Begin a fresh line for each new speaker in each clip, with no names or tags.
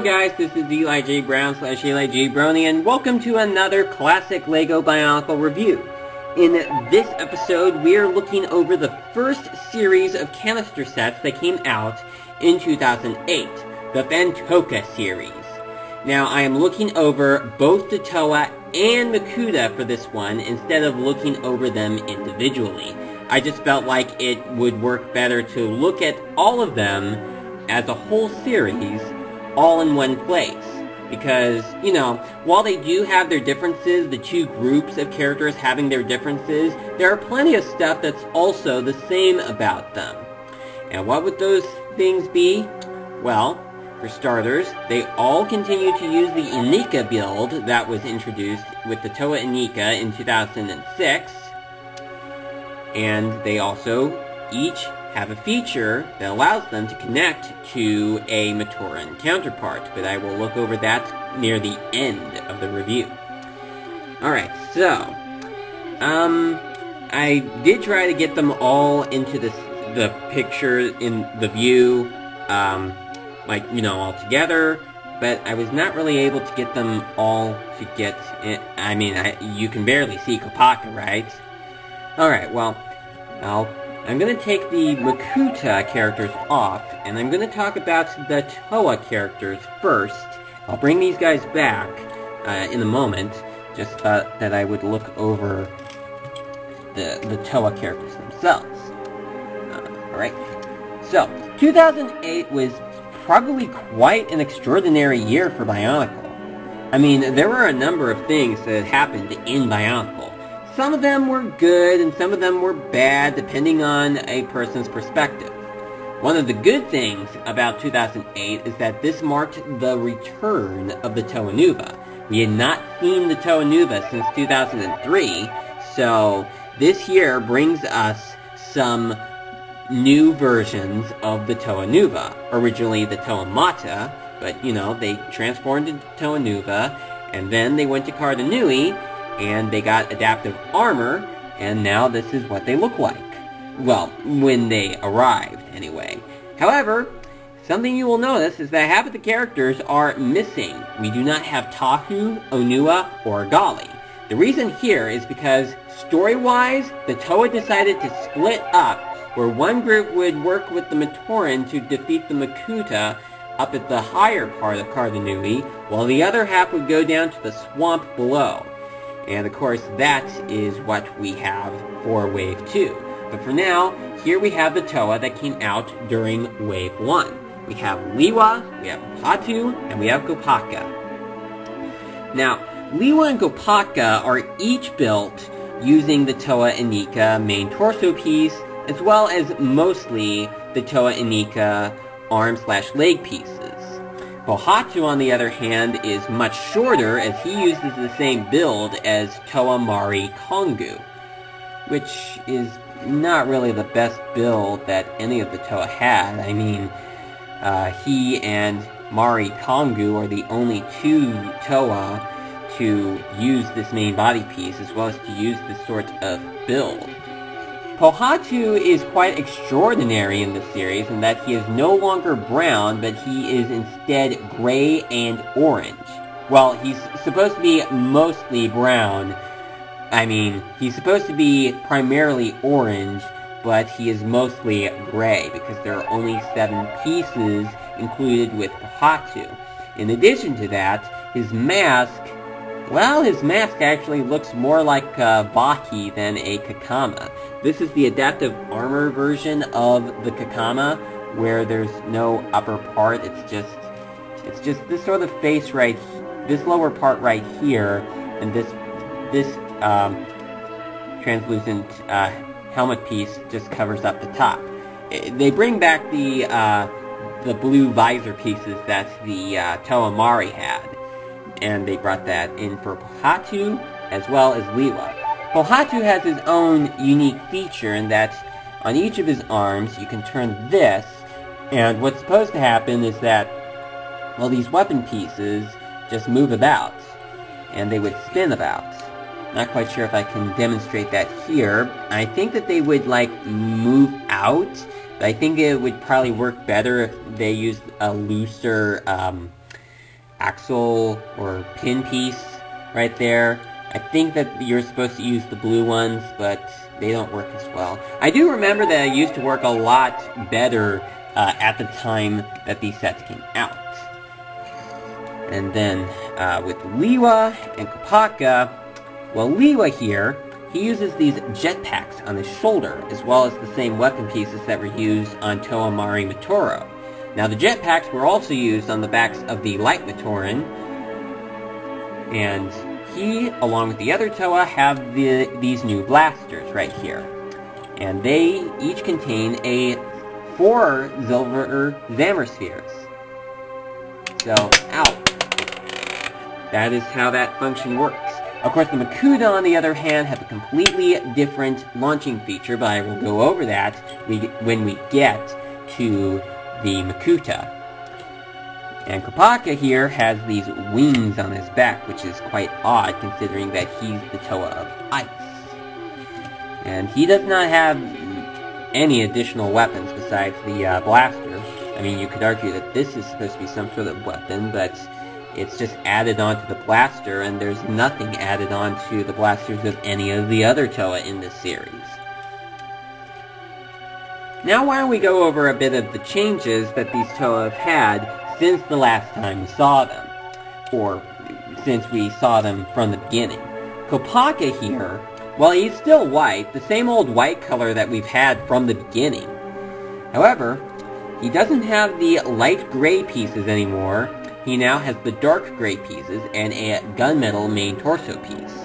guys, this is Eli J. Brown / Eli J. Brony, and welcome to another classic LEGO Bionicle review. In this episode, we are looking over the first series of canister sets that came out in 2008, the Phantoka series. Now, I am looking over both the Toa and Makuta for this one, instead of looking over them individually. I just felt like it would work better to look at all of them as a whole series, all in one place. Because, you know, while they do have their differences, the two groups of characters having their differences, there are plenty of stuff that's also the same about them. And what would those things be? Well, for starters, they all continue to use the Inika build that was introduced with the Toa Inika in 2006. And they also each have a feature that allows them to connect to a Matoran counterpart, but I will look over that near the end of the review. Alright, so, I did try to get them all into the picture in the view, all together, but I was not really able to get them all to get in. I mean, you can barely see Kopaka, right? Alright, well, I'm going to take the Makuta characters off, and I'm going to talk about the Toa characters first. I'll bring these guys back in a moment. Just thought that I would look over the Toa characters themselves. Alright, so 2008 was probably quite an extraordinary year for Bionicle. I mean, there were a number of things that happened in Bionicle. Some of them were good, and some of them were bad, depending on a person's perspective. One of the good things about 2008 is that this marked the return of the Toa Nuva. We had not seen the Toa Nuva since 2003, so this year brings us some new versions of the Toa Nuva. Originally the Toa Mata, but, you know, they transformed into Toa Nuva, and then they went to Kardanui, and they got adaptive armor, and now this is what they look like. Well, when they arrived, anyway. However, something you will notice is that half of the characters are missing. We do not have Tahu, Onua, or Gali. The reason here is because, story-wise, the Toa decided to split up, where one group would work with the Matoran to defeat the Makuta up at the higher part of Kardanui, while the other half would go down to the swamp below. And of course, that is what we have for Wave 2. But for now, here we have the Toa that came out during Wave 1. We have Liwa, we have Hatu, and we have Kopaka. Now, Liwa and Kopaka are each built using the Toa Inika main torso piece, as well as mostly the Toa Inika arm/leg pieces. Hatu, on the other hand, is much shorter, as he uses the same build as Toa Mari Kongu, which is not really the best build that any of the Toa had. I mean, he and Mari Kongu are the only two Toa to use this main body piece, as well as to use this sort of build. Hatu is quite extraordinary in this series in that he is no longer brown, but he is instead gray and orange. Well, he's supposed to be mostly brown. I mean, he's supposed to be primarily orange, but he is mostly gray, because there are only 7 pieces included with Hatu. In addition to that, his mask actually looks more like a Baki than a Kakama. This is the adaptive armor version of the Kakama, where there's no upper part. It's just this sort of face right, this lower part right here, and this translucent helmet piece just covers up the top. They bring back the blue visor pieces that the Toa Mari had, and they brought that in for Hatu as well as Liwa. Hatu has his own unique feature in that on each of his arms you can turn this, and what's supposed to happen is that, well, these weapon pieces just move about, and they would spin about. Not quite sure if I can demonstrate that here. I think that they would, move out, but I think it would probably work better if they used a looser axle or pin piece right there. I think that you're supposed to use the blue ones, but they don't work as well. I do remember that I used to work a lot better at the time that these sets came out. And then with Liwa and Kopaka, well, Liwa here, he uses these jetpacks on his shoulder, as well as the same weapon pieces that were used on Toa Mari Mitoro. Now, the jetpacks were also used on the backs of the Light Mitoran, and he, along with the other Toa, have these new blasters right here. And they each contain 4 silver Zammer spheres. So, ow. That is how that function works. Of course, the Makuta, on the other hand, have a completely different launching feature, but I will go over that when we get to the Makuta. And Kopaka here has these wings on his back, which is quite odd considering that he's the Toa of Ice. And he does not have any additional weapons besides the blaster. I mean, you could argue that this is supposed to be some sort of weapon, but it's just added onto the blaster, and there's nothing added onto the blasters of any of the other Toa in this series. Now why don't we go over a bit of the changes that these Toa have had since the last time we saw them, or since we saw them from the beginning. Kopaka here, well, he's still white, the same old white color that we've had from the beginning. However, he doesn't have the light gray pieces anymore. He now has the dark gray pieces and a gunmetal main torso piece.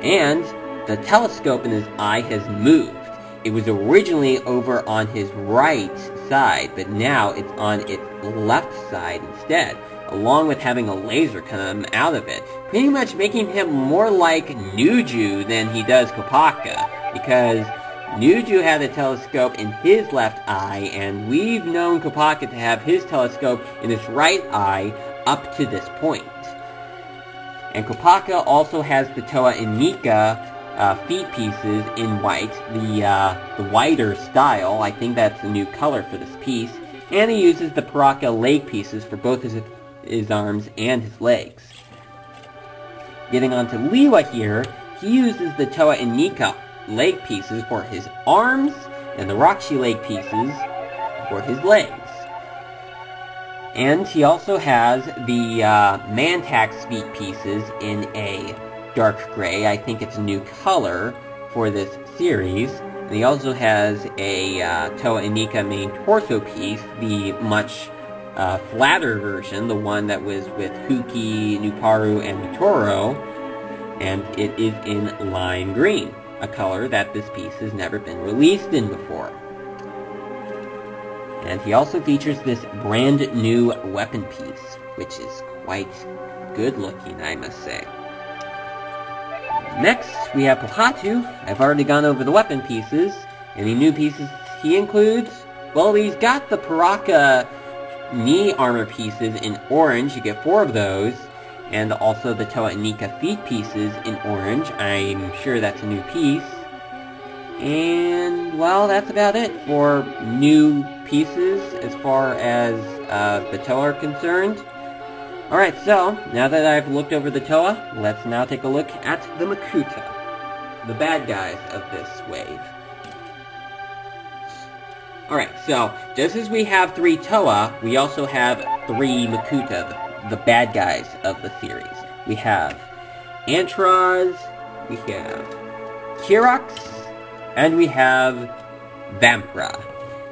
And the telescope in his eye has moved. It was originally over on his right side, but now it's on its left side instead, along with having a laser come out of it, pretty much making him more like Nuju than he does Kopaka, because Nuju had a telescope in his left eye, and we've known Kopaka to have his telescope in his right eye up to this point. And Kopaka also has the Toa and Nika feet pieces in white, the wider style. I think that's a new color for this piece. And he uses the Paraka leg pieces for both his arms and his legs. Getting on to Liwa here, he uses the Toa and Nika leg pieces for his arms, and the Roxy leg pieces for his legs. And he also has the Mantax feet pieces in a dark gray. I think it's a new color for this series. And he also has a Toa and Nika main torso piece, the much flatter version, the one that was with Huki, Nuparu, and Mitoro, and it is in lime green, a color that this piece has never been released in before. And he also features this brand new weapon piece, which is quite good looking, I must say. Next, we have Pohatu. I've already gone over the weapon pieces. Any new pieces he includes? Well, he's got the Paraka knee armor pieces in orange. You get 4 of those. And also the Toa and Nika feet pieces in orange. I'm sure that's a new piece. And, well, that's about it for new pieces as far as the Toa are concerned. Alright, so, now that I've looked over the Toa, let's now take a look at the Makuta, the bad guys of this wave. Alright, so, just as we have 3 Toa, we also have 3 Makuta, the bad guys of the series. We have Antraz, we have Kirox, and we have Vampra.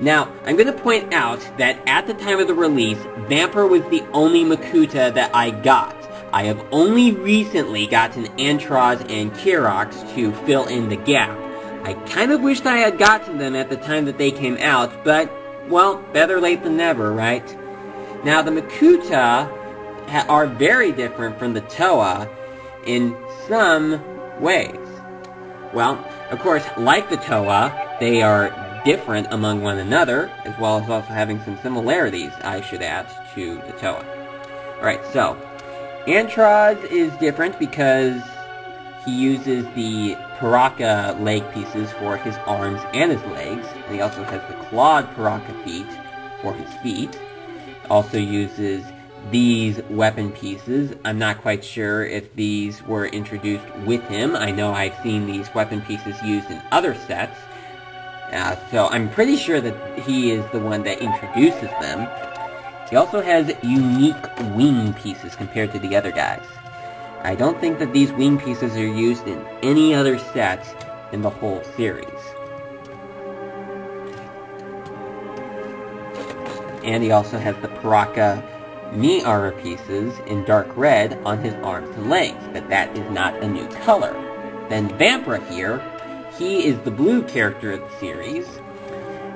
Now, I'm going to point out that at the time of the release, Vampra was the only Makuta that I got. I have only recently gotten Antraz and Kirox to fill in the gap. I kind of wished I had gotten them at the time that they came out, but, well, better late than never, right? Now, the Makuta are very different from the Toa in some ways. Well, of course, like the Toa, they are different among one another, as well as also having some similarities, I should add, to the Toa. Alright, so, Antraz is different because he uses the Paraka leg pieces for his arms and his legs, and he also has the clawed Paraka feet for his feet. Also uses these weapon pieces. I'm not quite sure if these were introduced with him. I know I've seen these weapon pieces used in other sets, so I'm pretty sure that he is the one that introduces them. He also has unique wing pieces compared to the other guys. I don't think that these wing pieces are used in any other set in the whole series. And he also has the Phantoka knee armor pieces in dark red on his arms and legs, but that is not a new color. Then Vampra here, he is the blue character of the series,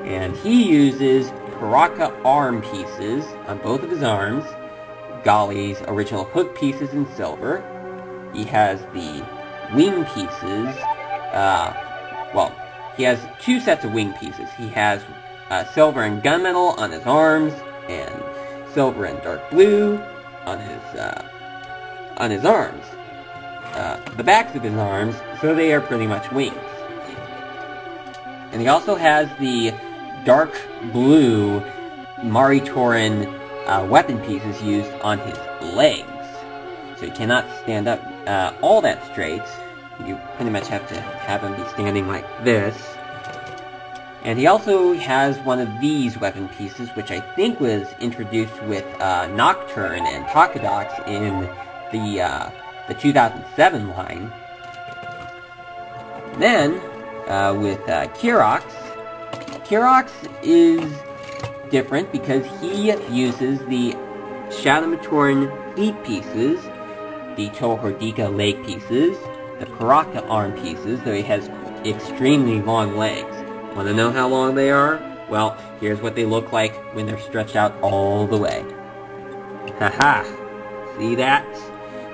and he uses Phantoka arm pieces on both of his arms, Golly's original hook pieces in silver. He has the wing pieces, he has two sets of wing pieces. He has silver and gunmetal on his arms, and silver and dark blue on his arms. The backs of his arms, so they are pretty much wings. And he also has the dark blue Maritoran weapon pieces used on his legs. So he cannot stand up all that straight. You pretty much have to have him be standing like this. And he also has one of these weapon pieces, which I think was introduced with Nocturne and Takadox in the 2007 line. Then, with Kirox, Kirox is different because he uses the Shadow Matoran feet pieces, the Tohordika leg pieces, the Phantoka arm pieces, though he has extremely long legs. Want to know how long they are? Well, here's what they look like when they're stretched out all the way. Haha! See that?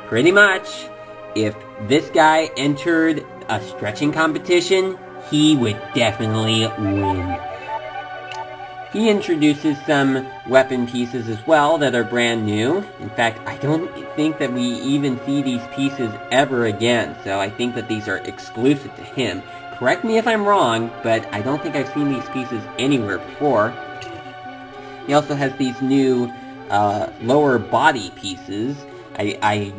Pretty much, if this guy entered a stretching competition, he would definitely win. He introduces some weapon pieces as well that are brand new. In fact, I don't think that we even see these pieces ever again, so I think that these are exclusive to him. Correct me if I'm wrong, but I don't think I've seen these pieces anywhere before. He also has these new lower body pieces. I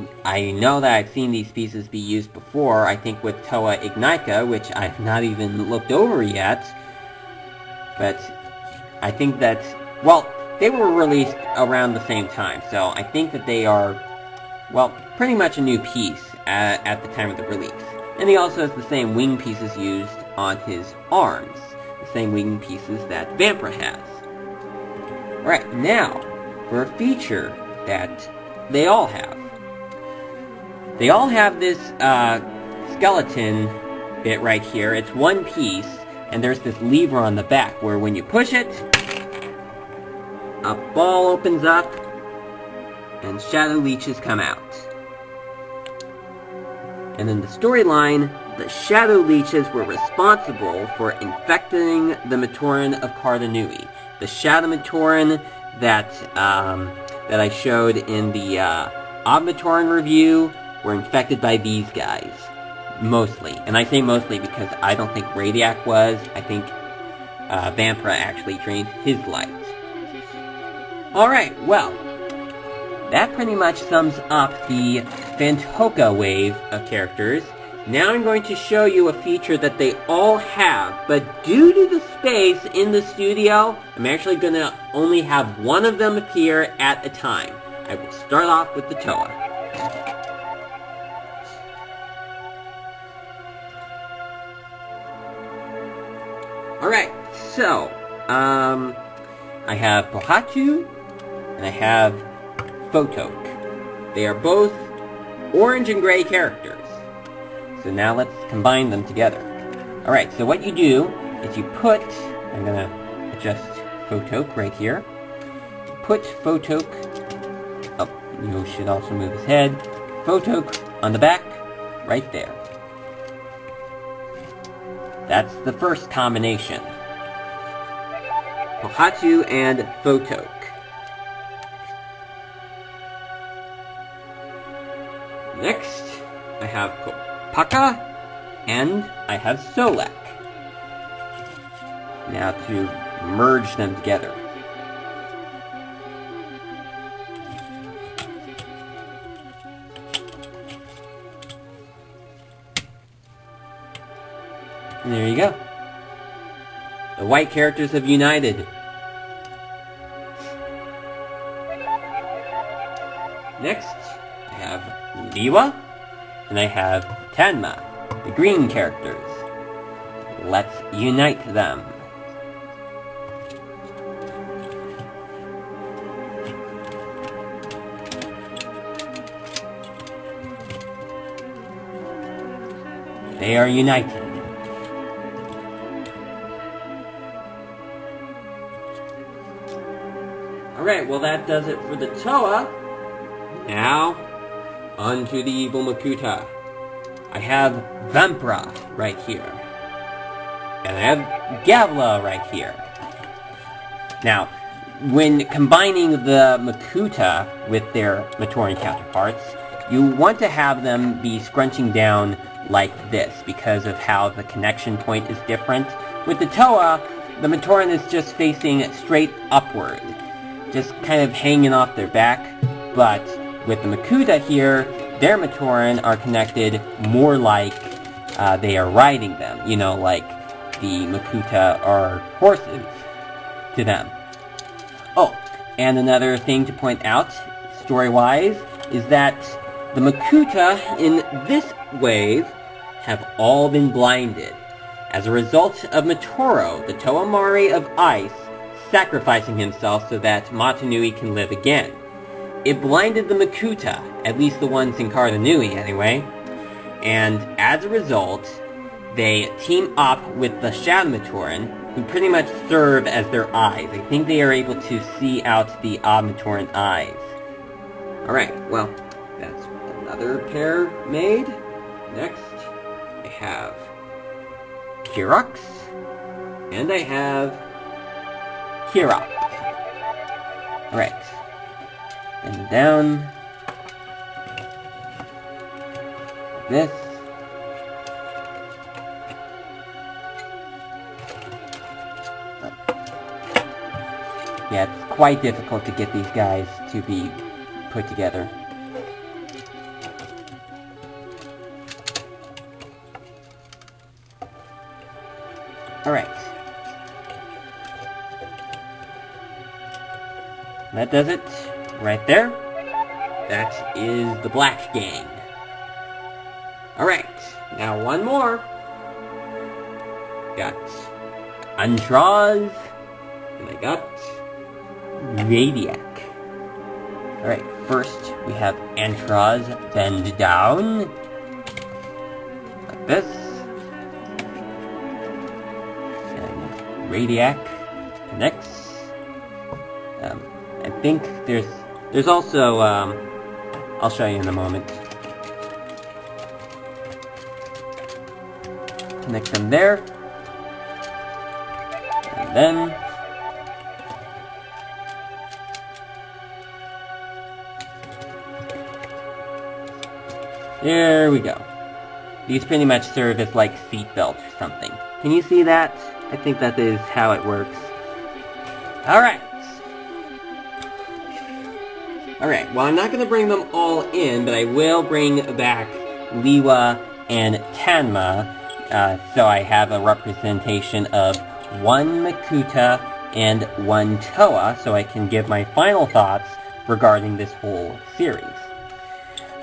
know that I've seen these pieces be used before, I think with Toa Ignica, which I've not even looked over yet. But I think that, well, they were released around the same time, so I think that they are, well, pretty much a new piece at the time of the release. And he also has the same wing pieces used on his arms, the same wing pieces that Vampra has. Alright, now, for a feature that they all have. They all have this skeleton bit right here. It's one piece, and there's this lever on the back where when you push it, a ball opens up, and shadow leeches come out. And in the storyline, the shadow leeches were responsible for infecting the Matoran of Cardanui. The shadow Matoran that I showed in the Matoran review were infected by these guys. Mostly. And I say mostly because I don't think Radiac was. I think Vampra actually drained his light. Alright, well, that pretty much sums up the Phantoka wave of characters. Now I'm going to show you a feature that they all have, but due to the space in the studio, I'm actually going to only have one of them appear at a time. I will start off with the Toa. Alright, so, I have Pohatu, and I have Phantoka. They are both orange and gray characters. So now let's combine them together. Alright, so what you do is you put, I'm going to adjust Phantoka right here. Put Phantoka, oh, you should also move his head. Phantoka on the back, right there. That's the first combination. Pohatu and Phantoka. Next, I have Kopaka, and I have Solek. Now to merge them together. And there you go. The white characters have united. Next, I have Liwa, and I have Tenma, the green characters. Let's unite them. They are united. Alright, well that does it for the Toa. Now, on to the evil Makuta. I have Vampra right here. And I have Gavla right here. Now, when combining the Makuta with their Matoran counterparts, you want to have them be scrunching down like this, because of how the connection point is different. With the Toa, the Matoran is just facing straight upward, just kind of hanging off their back, but with the Makuta here, their Matoran are connected more like they are riding them, you know, like the Makuta are horses to them. Oh, and another thing to point out, story-wise, is that the Makuta in this wave have all been blinded, as a result of Matoro, the Toa Mari of Ice, sacrificing himself so that Motunui can live again. It blinded the Makuta, at least the ones in Kardanui anyway, and as a result, they team up with the Shadow Matoran, who pretty much serve as their eyes. I think they are able to see out the Odd Matoran eyes. Alright, well, that's another pair made. Next, I have Kirox, and I have Kirop. Alright. And down. Like this. Yeah, it's quite difficult to get these guys to be put together. Alright. That does it. Right there. That is the Black Gang. Alright. Now one more. Got Antraz. And I got Radiac. Alright, first we have Antraz bend down. Like this. And Radiac connects. I think there's also, I'll show you in a moment. Connect them there. And then there we go. These pretty much serve as like seat belts or something. Can you see that? I think that is how it works. Alright. Alright, well I'm not going to bring them all in, but I will bring back Liwa and Tanma, so I have a representation of one Makuta and one Toa, so I can give my final thoughts regarding this whole series.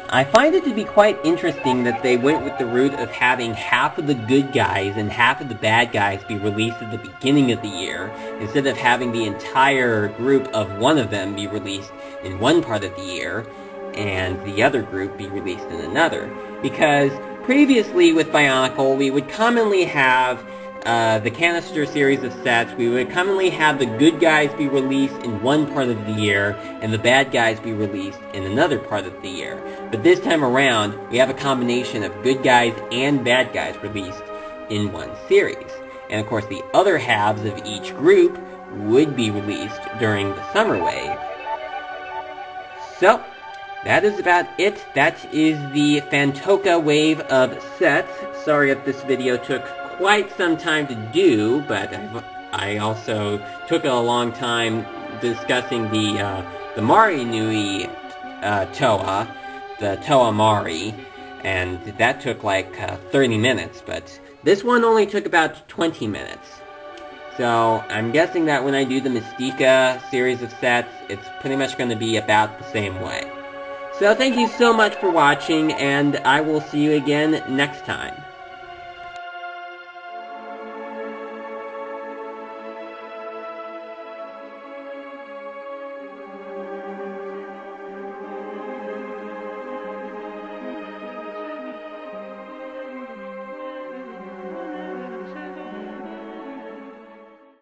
I find it to be quite interesting that they went with the route of having half of the good guys and half of the bad guys be released at the beginning of the year, instead of having the entire group of one of them be released in one part of the year, and the other group be released in another. Because previously with Bionicle, we would commonly have the canister series of sets. We would commonly have the good guys be released in one part of the year, and the bad guys be released in another part of the year. But this time around, we have a combination of good guys and bad guys released in one series. And of course, the other halves of each group would be released during the summer wave. So, that is about it. That is the Phantoka wave of sets. Sorry if this video took quite some time to do, but I also took a long time discussing the Mari Nui Toa, the Toa Mari, and that took like 30 minutes, but This one only took about 20 minutes. So I'm guessing that when I do the Mystica series of sets, it's pretty much going to be about the same way. So thank you so much for watching, and I will see you again next time.